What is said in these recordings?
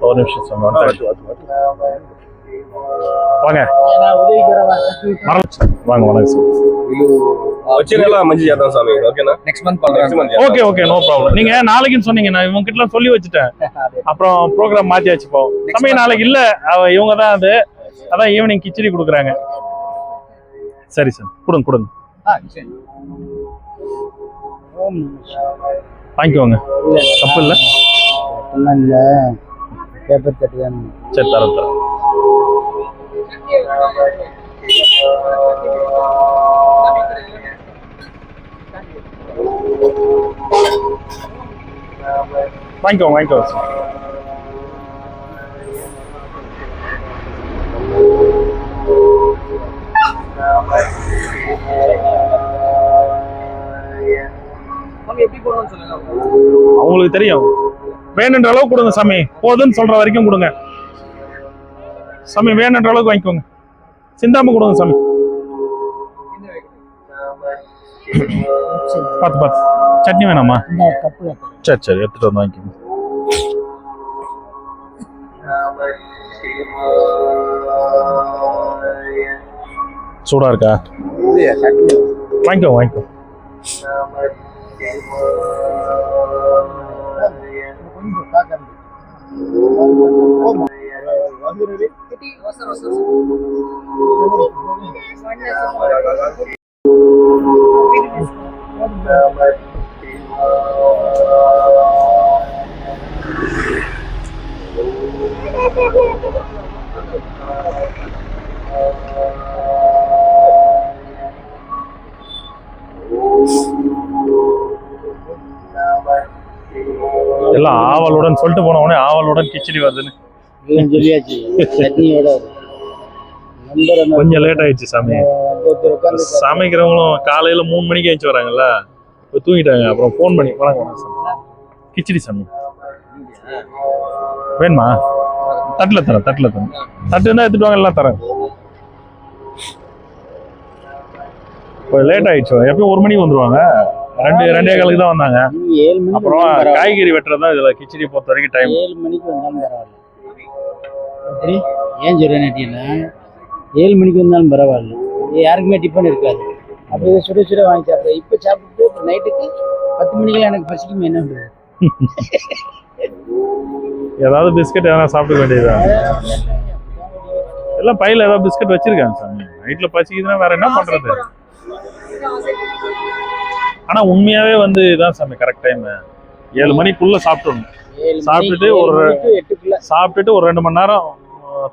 ஒரு நிமிஷம் சாமி. வாங்க வாங்க வணக்கம் sir. Okay okay, no problem. நீங்க நாளைக்குன்னு சொன்னீங்க, நான் இவங்க கிட்ட சொல்லி வச்சுட்டேன். அப்புறம் ப்ரோக்ராம் மாத்தியாச்சு. இப்போ சமயம் நாளைக்கு இல்ல, இவங்க தான் அது. அதான் ஈவினிங் கிச்சடி கொடுக்குறாங்க. சரி சார், கொடுங்க கொடுங்க, வாங்கிக்கோங்க. தப்பு இல்லை. சரி, தரேன் தரேன். வாங்கிக்கோங்க வாங்கிக்கோங்க சார். அவங்களுக்கு தெரியும். வேணுன்ற அளவுக்கு கொடுங்க சாமி, போதுன்னு சொல்ற வரைக்கும் கொடுங்க சாமி. வேணுன்ற அளவுக்கு வாங்கிக்கோங்க, சிந்தாம கொடுங்க சாமி. பார்த்து பார்த்து. சட்னி வேணாமா? சரி சரி, எடுத்துட்டு வந்து வாங்கிக்கோங்க. சூடா இருக்கா? வாங்கிக்கோ வாங்கிக்கோ. எல்லாம் ஆவலுடன் சொல்லிட்டு போன உடனே ஆவலுடன் கிச்சடி வருதுன்னு கொஞ்சம் லேட் ஆயிடுச்சு சாமி. சமைக்கிறவங்களும் காலையில 3 மணிக்கு ஆயிடுச்சு வராங்கல்ல, இப்போ தூங்கிட்டாங்க. அப்புறம் ஃபோன் பண்ணி வணக்கம் கிச்சடி சாமி வேணுமா? தட்டில் தரேன், தட்டில் தரேன். தட்டு இருந்தால் எடுத்துட்டு வாங்க, எல்லாம் தரேன். இப்போ லேட் ஆயிடுச்சு. எப்பயும் 1 மணிக்கு வந்துருவாங்க. 2:15 தான் வந்தாங்க. அப்புறம் காய்கறி வெட்டுறதா இதுல கிச்சடி பொறுத்த வரைக்கும் டைம். 7 மணிக்கு வந்தாலும் பரவாயில்ல. ஏன் சொல்றேன்னா 7 மணிக்கு வந்தாலும் பரவாயில்ல, யாருக்குமே டிஃபன் இருக்காது. அப்படியே சுட சுட வாங்கி சாப்பிடுறேன். இப்போ சாப்பிட்டு அப்புறம் நைட்டுக்கு 10 மணிக்கெல்லாம் எனக்கு பசிக்குமே, என்ன பண்ணுறது? ஏதாவது பிஸ்கட் எதனா சாப்பிட வேண்டியதுதான். எல்லாம் பையில ஏதாவது பிஸ்கட் வச்சிருக்காங்க சாமி. நைட்ல பசிக்குதுன்னா வேற என்ன பண்றது? ஆனா உண்மையாவே வந்து இதான் சாமி கரெக்ட் டைம். 7 மணிக்குள்ள சாப்பிட்டுடணும். சாப்பிட்டுட்டு ஒரு 2 மணி நேரம்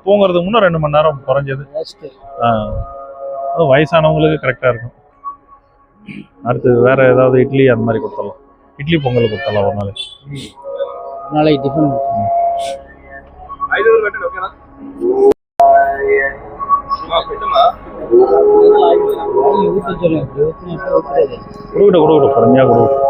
தூங்குறதுக்கு முன்ன 2 மணி நேரம் குறைஞ்சது. அது வயசானவங்களுக்கு கரெக்டா இருக்கும். அடுத்து வேற ஏதாவது இட்லி அந்த மாதிரி கொடுத்தலாம். இட்லி பொங்கல் கொடுத்தலாம் ஒரு நாளைக்கு டிஃபன். கொடுக்கட்டும் பொறுமையா கொடுக்கட்டும்.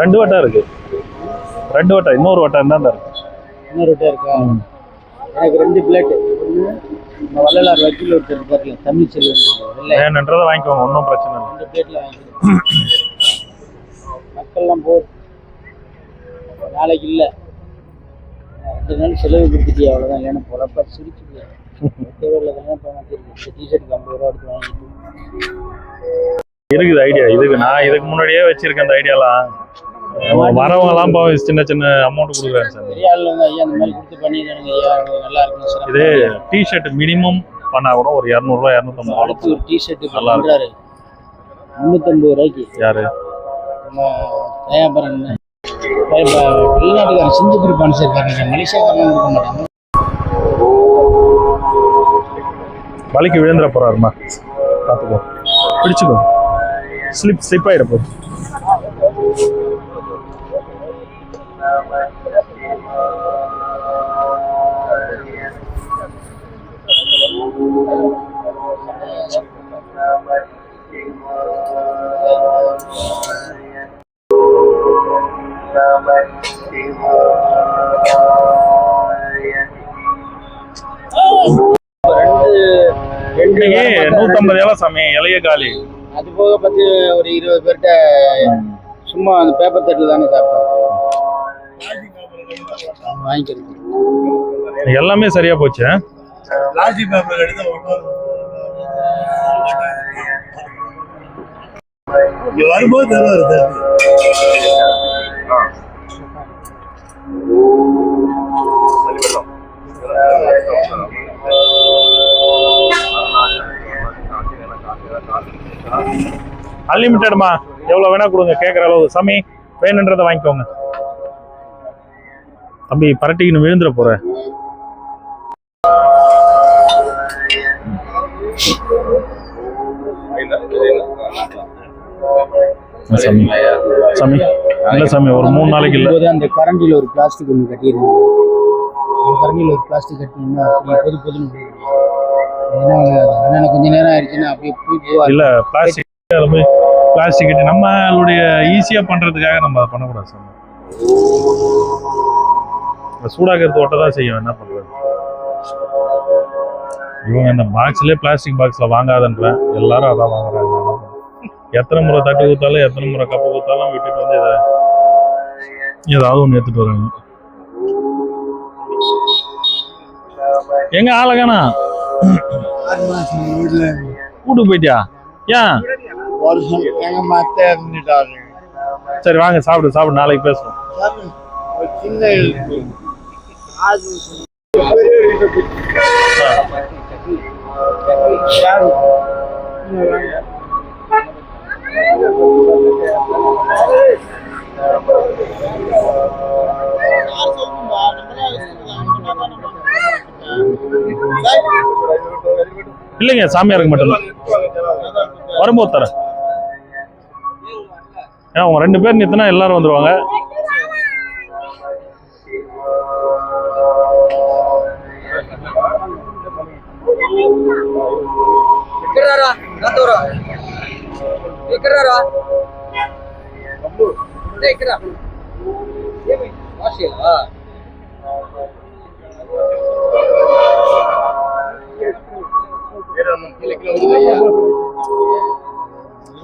ரெண்டு வட்டா இருக்கு. 2 வட்டா, இன்னொரு வட்டா இருந்தா இருக்கு. இன்னொரு வட்டா இருக்கா? எனக்கு 2 பிளேட். வள்ளலார் வக்கீல் ஒருத்தர் இருக்காரு, தமிழ் செல்வன். வேணுன்றதை வாங்கிக்கோங்க, ஒன்றும் பிரச்சனை இல்லை. 2 பிளேட்ல வாங்கிக்கோங்க. மக்கள்லாம் போட்டு நாளைக்கு இல்லை, 2 நாள் செலவு கொடுத்துட்டியா அவ்வளோதான். இல்லைன்னா பொழப்பா சிரிச்சுது. டிஷர்ட்டுக்கு 50 ரூபா எடுத்து வாங்கிட்டு இருக்குது ஐடியா. இதுக்கு முன்னாடியே வச்சிருக்கேன் அந்த ஐடியாலாம். வரவங்க எல்லாம் சின்ன சின்ன அமௌண்ட் கொடுக்குறாங்க சார். பெரிய ஆள் ஐயா அந்த மாதிரி கொடுத்து பண்ணிடுறாங்க ஐயா, நல்லா இருக்கும் சார். இதே டிஷர்ட் மினிமம் பண்ணா கூட ஒரு 200 ரூபா 250 ரூபா. ஒரு டிஷர்ட் நல்லா இருக்கு. 350 ரூபாய்க்கு. யாரு? தயாபரன். வெளிநாட்டுக்காரன் சிங்கப்பூர் பானிச்சிருக்காங்க, மலேசியாக்காரன் கொடுக்க மாட்டாங்க. வலிக்கு விழுந்துட போறாருமா, பார்த்துக்கோ, பிடிச்சுக்கோ. ஸ்லிப் ஆகிட போகுது. இன்னைக்கு 150 இலை சாமி, இலைய காலி. அது போக பத்தி ஒரு 20 பேர்கிட்ட சும்மா அந்த பேப்பர் தட்டில் தானே சாப்பிட்டோம். வாங்கிக்கிறது எல்லாமே சரியா போச்சு. பிளாஸ்டிக் பேப்பர் எடுத்து வரும்போது தருவாரு. அன்லிமிட்டட்மா, எவ்வளவு வேணா கொடுங்க, கேட்குற அளவு. சாமி வேணுன்றதை வாங்கிக்கோங்க. தம்பி பரட்டிக்கின்னு விழுந்துட போற. சாமி சாமி இல்ல சாமி, ஒரு 3 நாளைக்கு இல்ல. அந்த கரண்டியில் ஒரு பிளாஸ்டிக் ஒன்று கட்டிடுங்க. கரண்டியில் ஒரு பிளாஸ்டிக் கட்டினீங்கன்னா அப்படியே பொது பொதுன்னு ஏன்னா கொஞ்ச நேரம் ஆயிடுச்சுன்னா அப்படியே போய் இல்ல பிளாஸ்டிக் கட்டி நம்மளுடைய ஈஸியா பண்றதுக்காக நம்ம அதை பண்ணக்கூடாது சாமி. சூடாக்கிறது ஓட்ட தான் செய்யும், என்ன பண்றது. இவங்க இந்த பாக்ஸ்லயே பிளாஸ்டிக் பாக்ஸ்ல வாங்காதன்ற எல்லாரும் அதான் வாங்குறாங்க. எத்தனை முறை தட்டி ஊத்தாலும் எத்தனை முறை கப்பு ஊத்தாலும் விட்டுட்டு வந்து ஏதாவது ஒன்று எடுத்துட்டு வராங்க. எங்க ஆளகானா வீட்டுக்கு போயிட்டியா? ஏன்? சரி வாங்க சாப்பிடு, நாளைக்கு பேசுவோம். இல்லைங்க, சாமியாருக்கு மட்டும்தான். வரும்போது தரேன். அவங்க 2 பேர் நிறுத்தினா எல்லாரும் வந்துருவாங்க.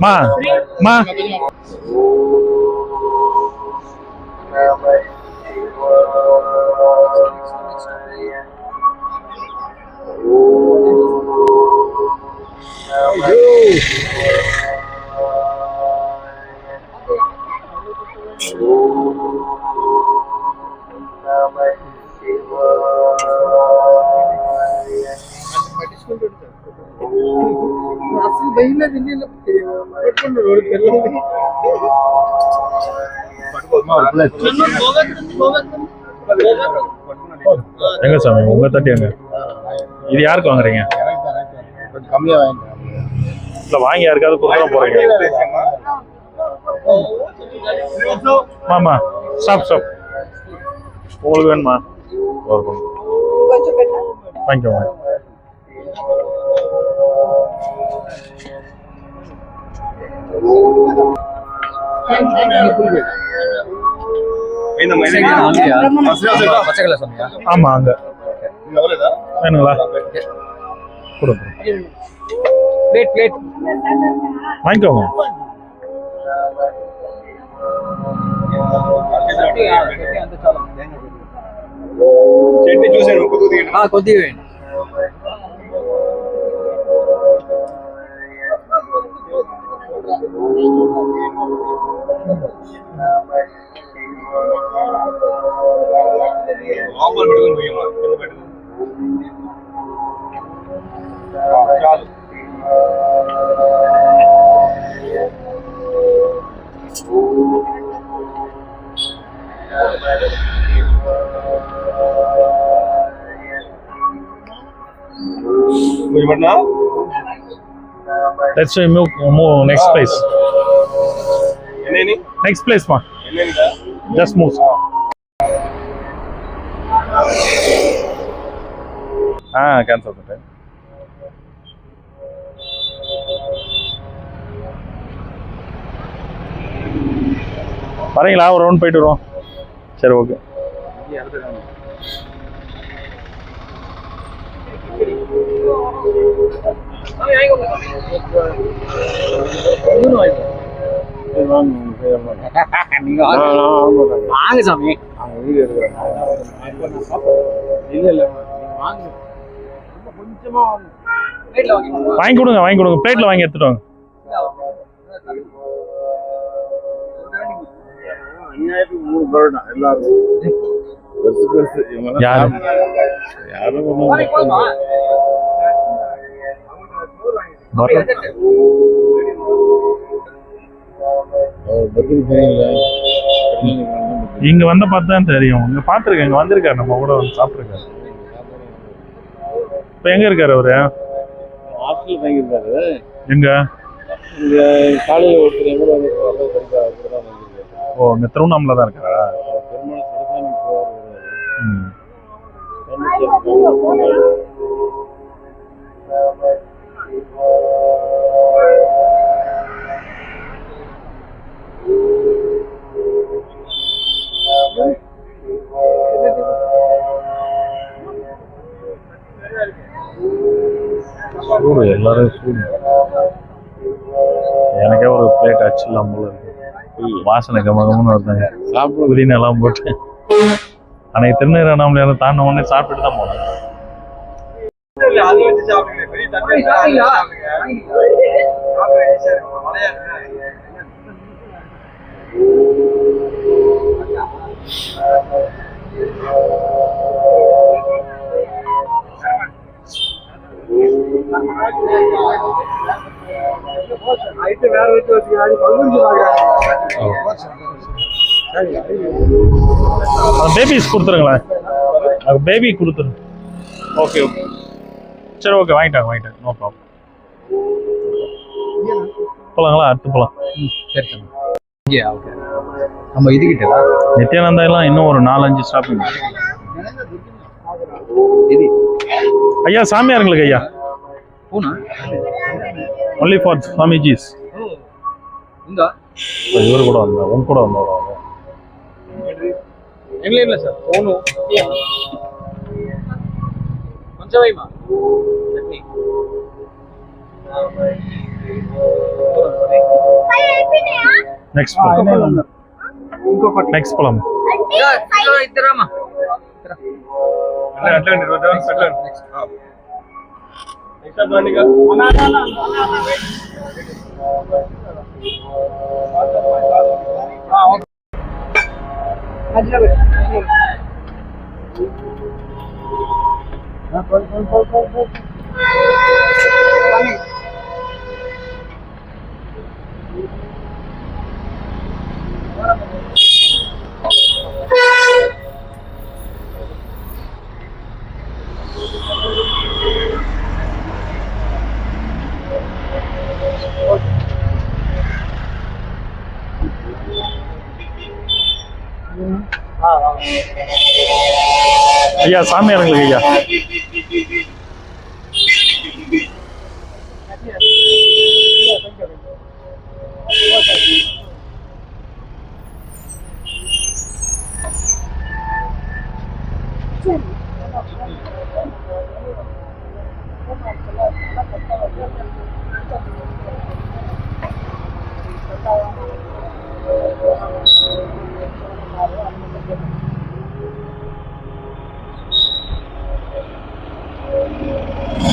மா மா எங்க சாமி உங்க தட்டி எங்க? இது யாருக்கு வாங்குறீங்க? கம்மியா வாங்கிட்டேன். இல்ல வாங்கி யாருக்காவது கொடுக்க போறீங்க? மாமா ஸ்டாப் உங்களுக்கு வேணுமா? வாங்கிக்கோங்க. ஆமா அங்க வேணுங்களா? கொடுங்க, வாங்கிக்கோங்க. కొద్దిగా వేయండి. చాలు. Let's move next place. Next place ma. Just move. Cancel the time. வரீங்களா? ஒரு ரவுண்ட் போயிட்டு வருவோம். சரி, ஓகே. வாங்க சாமி. இல்ல வாங்கி கொடுங்க, வாங்கி கொடுங்க. பிளேட்ல வாங்கி எடுத்துட்டு வாங்க. யாரும் இங்க வந்த பார்த்தா தெரியும். இங்க பாத்துருக்கேன், இங்க வந்திருக்காரு, நம்ம கூட வந்து சாப்பிட்டுருக்காரு. இப்ப எங்க இருக்காரு அவரு? ஹாஸ்டல் வாங்கியிருக்காரு. எங்க? இங்க காலையில் ஒருத்தர் ஓ, இங்க திருவண்ணாமலை தான் இருக்காரா? பெருமாள் சிவசாமி போவார். சூடு, எல்லாரும் சூடு. எனக்கே ஒரு பிளேட் அடிச்சிடலாம் போல இருக்கு. வாசனை கமகம்னு வருதாங்க. சாப்பிட புதினா எல்லாம் போட்டு. அன்னைக்கு திருநீர் அண்ணாமலையார தாண்ட உடனே சாப்பிட்டுட்டு தான் போனேன். பேபிஸ் கொடுத்துருங்களேன். பேபி கொடுத்துருங்க. Okay, okay. சரி, ஓகே. வாங்கிட்டாங்க. No problem. போலாங்களா? அடுத்து போலாம். சரி. நம்ம இதுகிட்ட நித்யானந்தா எல்லாம் இன்னும் ஒரு 4-5 ஸ்டாப்பிங். ஐயா, சாமியாருங்களுக்கு ஐயா. Only for swamijis. இவரு கூட வந்தா, உன் கூட வந்தா இல்ல சார். போணும் கொஞ்சம் வைமா. நெக்ஸ்ட் போலாம். இத்தராமா ஐயா, சாமியாருங்களுக்கு ஐயா.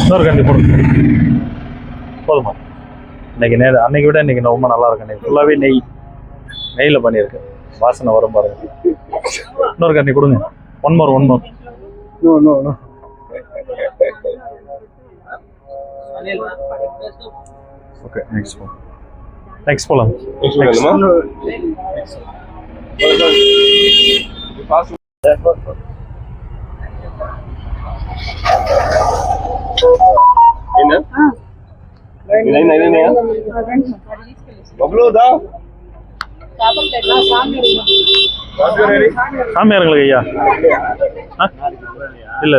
இன்னொரு கண்டி போடுங்க. போதுமா? இன்னைக்கு அன்னைக்கு விட இன்னைக்கு ரொம்ப நல்லா இருக்கு. இன்னைக்கு ஃபுல்லாகவே நெய்யில் பண்ணியிருக்கு. வாசனை வரும் பாருங்க. இன்னொரு கண்டி கொடுங்க. One more. ஓகே, நெக்ஸ்ட் போலாம். சாமியாருங்களுக்கு ஐயா. இல்ல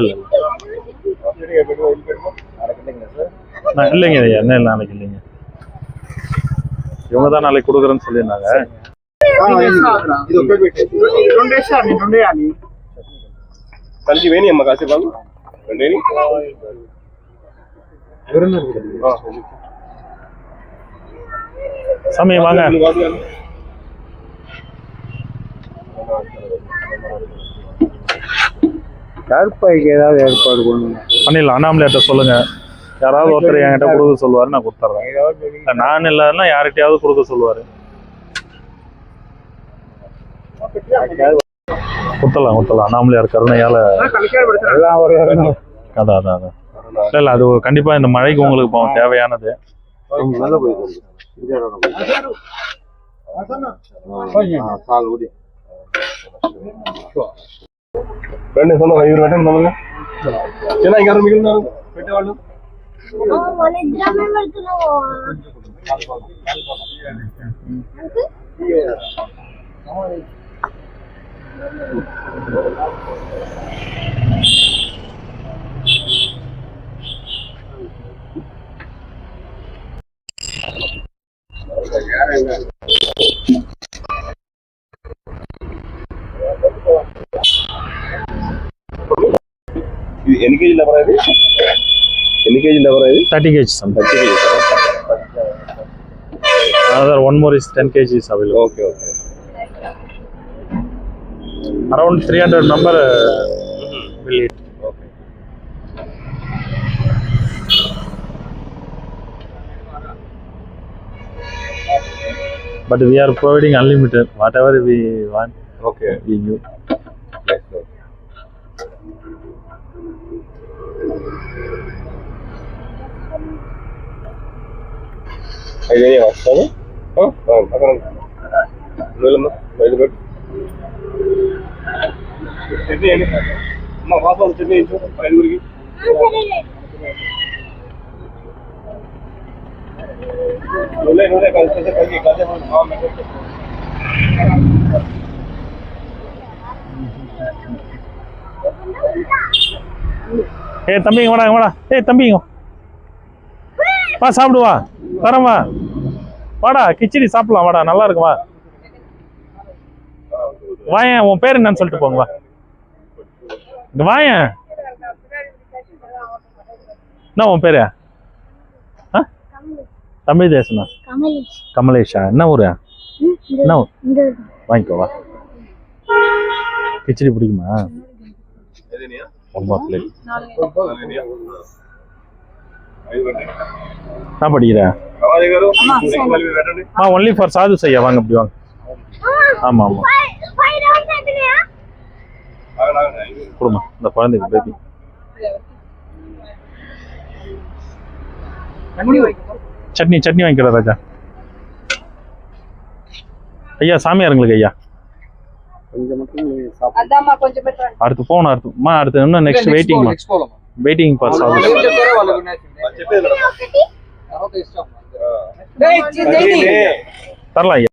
இல்லைங்க ஐயா, என்ன நாளைக்கு இல்லைங்க. இவங்க தான் நாளைக்கு கொடுக்குறேன்னு சொல்லியிருந்தாங்க. కలిసి వేణి అమ్మ కాసేపు బాబు రెండేని சாமி வாங்க. கருப்பாய்க்கு ஏதாவது ஏற்பாடு பண்ணுங்க. பண்ணிடலாம். அண்ணாமலையார்ட்ட சொல்லுங்க, யாராவது ஒருத்தர் என்கிட்ட கொடுக்க சொல்லுவாரு, நான் கொடுத்துட்றேன். நான் இல்லைன்னா யார்கிட்டயாவது கொடுக்க சொல்லுவாரு. குத்தலாம். அண்ணாமலையார் கருணையால அதான் இல்ல அது கண்டிப்பா இந்த மழைக்கு உங்களுக்கு பாவம் தேவையானது. ரெண்டு சொன்ன இவர் வெட்டன் சொல்லுங்க. ஏன்னா இங்க மிகுந்தாலும் வெட்ட வேண்டும். ఎన్ని కేజీలు ఎవరా ఇది? 30 kg something. 30 kg. Another one more is 10 kg is available. Okay. Around 300 number will eat. Okay. But we are providing unlimited. Whatever we want, Okay. we give. Nice. Ini ya, kamu? Oh, akan. Belum, baik. Ini. Mau apa sini itu? Paling lagi. Boleh kalau saya pergi kerja mau தம்பிங்க வாடா. தம்பிங்க வா, சாப்பிடுவா, தரமா வாடா, கிச்சடி சாப்பிடலாம், வாடா, நல்லா இருக்கும், வா வாயன். உன் பேர் என்னன்னு சொல்லிட்டு போங்க, வா இங்க வாயன். என்ன உன் பேரு? தமிழ் தேசனா? கமலேஷா. என்ன ஊரு? என்ன ஊர்? வாங்கிக்கோ, வா. கிச்சடி பிடிக்குமா? ரொம்ப பிளேட். என்ன படிக்கிற? ஒன்லி ஃபார் சாது செய்யா. வாங்க, இப்படி வாங்க. ஆமா கொடுமா இந்த குழந்தைக்கு, பேபி. சட்னி வாங்கிக்கிற ராஜா. ஐயா சாமியாருங்களுக்கு ஐயா. அடுத்து போகணும். அடுத்து இன்னும் நெக்ஸ்ட் வெயிட்டிங் ஃபார் சாது. தரலாம் ஐயா.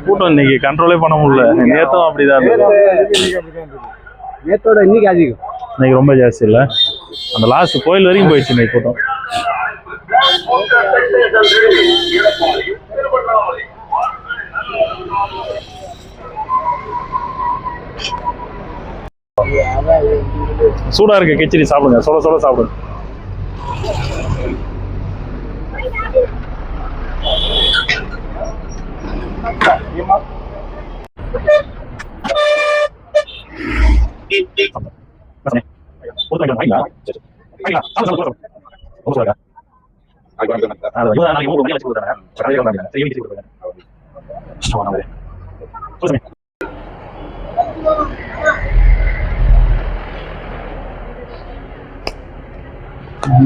கூட்டம் இன்னைக்கு கண்ட்ரோலே பண்ண முடியல. நேத்தும் அப்படிதான். நேத்தோட இன்னைக்கு அதிகம். இன்னைக்கு ரொம்ப ஜாஸ்தி இல்ல. அந்த லாஸ்ட் கோயில் வரைக்கும் போயிடுச்சு இன்னைக்கு கூட்டம். சூடா இருக்கு கிச்சடி, சாப்பிடுங்க. சொல்ல சாப்பிடுங்க. இல்ல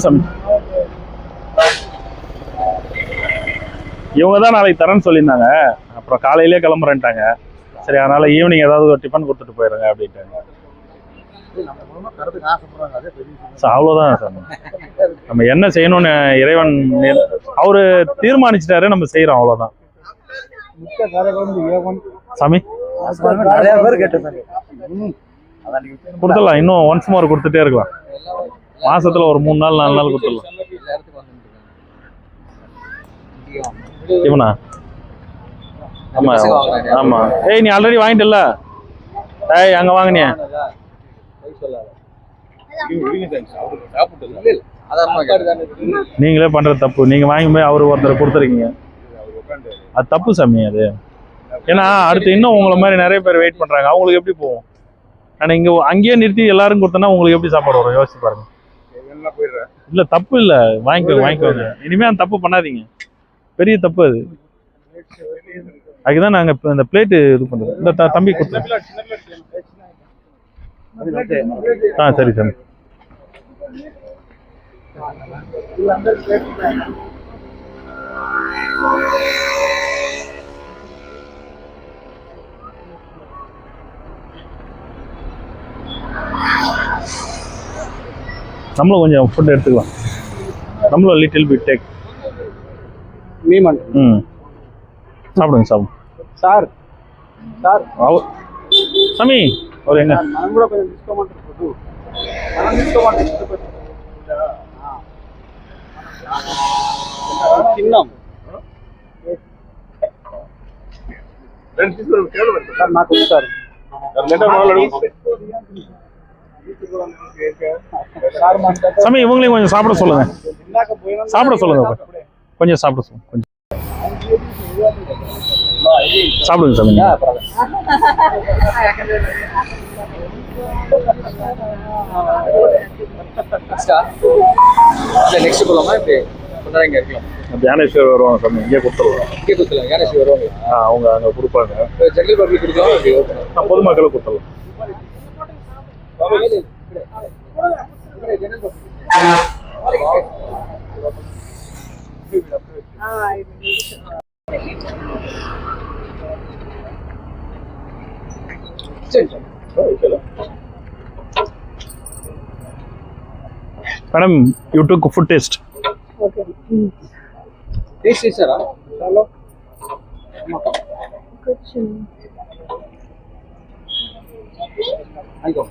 சாமி, இவங்க தான் நாளைக்கு தரேன்னு சொல்லியிருந்தாங்க. அப்புறம் காலையிலே கிளம்புறேன்ட்டாங்க. சரி, அதனால ஈவினிங் ஏதாவது ஒரு டிஃபன் கொடுத்துட்டு போயிடுங்க அப்படின்ட்டாங்க. அவ்வளோதான் சாமி. நம்ம என்ன செய்யணும்னு இறைவன் அவரு தீர்மானிச்சிட்டாரு, நம்ம செய்யறோம், அவ்வளவுதான் சாமி. கொடுத்துடலாம், இன்னும் ஒன்ஸ் மோர் கொடுத்துட்டே இருக்கலாம். மாசத்துல ஒரு 3 நாள் 4 நாள் கொடுத்துடலாம். இவனா? ஆமா ஆமா. ஏய், நீ ஆல்ரெடி வாங்கிட்டல. ஏய், அங்க வாங்கினிய. நீங்களே பண்ற தப்பு. நீங்க வாங்கி போய் அவரு ஒருத்தர் கொடுத்துருக்கீங்க, அது தப்பு சாமி. அது ஏன்னா அடுத்து இன்னும் உங்களை மாதிரி நிறைய பேர் வெயிட் பண்றாங்க. அவங்களுக்கு எப்படி போகும்? நான் இங்க அங்கேயே நிறுத்தி எல்லாரும் கொடுத்தனா உங்களுக்கு எப்படி சாப்பாடு வரும்? யோசிச்சு பாருங்க. இல்ல தப்பு இல்ல, வாங்கிக்கோங்க. இனிமே அந்த தப்பு பண்ணாதீங்க, பெரிய தப்பு அது. அதுதான் நாங்க இந்த பிளேட் இது பண்றது. இந்த தம்பி கொடுத்து. சரி சாமி. நம்மளும் கொஞ்சம் ஃபுட் எடுத்துக்கலாம். நம்மளும் லிட்டில் பிட் டேக். சாப்பிடுங்க சாப்பிடுங்க சார். சார் சாமி, அவர் எங்க? சாமி, இவங்களையும் கொஞ்சம் சாப்பிட சொல்லுங்க. சாப்பிட சொல்லுங்க, கொஞ்சம் சாப்பிட சொல்லுங்க. கொஞ்சம் சாப்பிடுங்க சாமி. நெக்ஸ்ட் போலாமா? இப்படி இங்க இருக்கலாம். ஞானேஸ்வர் வருவாங்க சாமி, இங்கே கொடுத்துருவோம். இங்கே கொடுத்துலாம். ஞானேஸ்வர் வருவாங்க. அவங்க அங்கே கொடுப்பாங்க. ஜெனரல் பப்ளிக் கொடுக்கலாம், பொதுமக்களுக்கு கொடுத்துடலாம். Madam, you took food test. Okay. Taste is sir. Hello. Good. I go.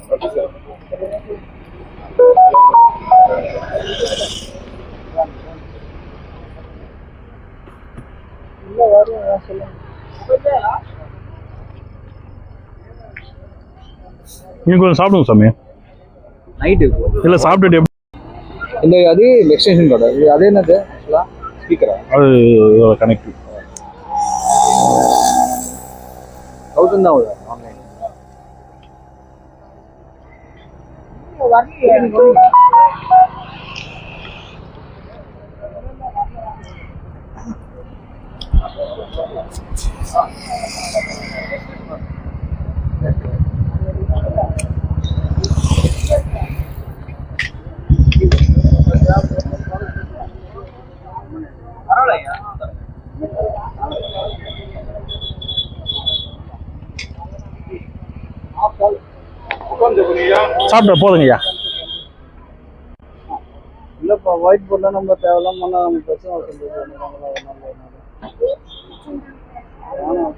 நீங்க கொஞ்சம் சாப்பிடுங்க சாமி. நைட்டு இல்ல சாப்பிட்டுட்டு இந்த அது எக்ஸ்டென்ஷன் கார்டு இது அது என்னது ஸ்பீக்கரா அது கனெக்ட் 1000 தான் ஆகுது ஆன்லைன். சாப்பிட்ட போதுங்கய்யா. இல்லைப்பா ஒயிட் போர்டில் நம்ம தேவையில்லாம பண்ணால் நம்ம பிரச்சனை சொல்லுது. ஆனால்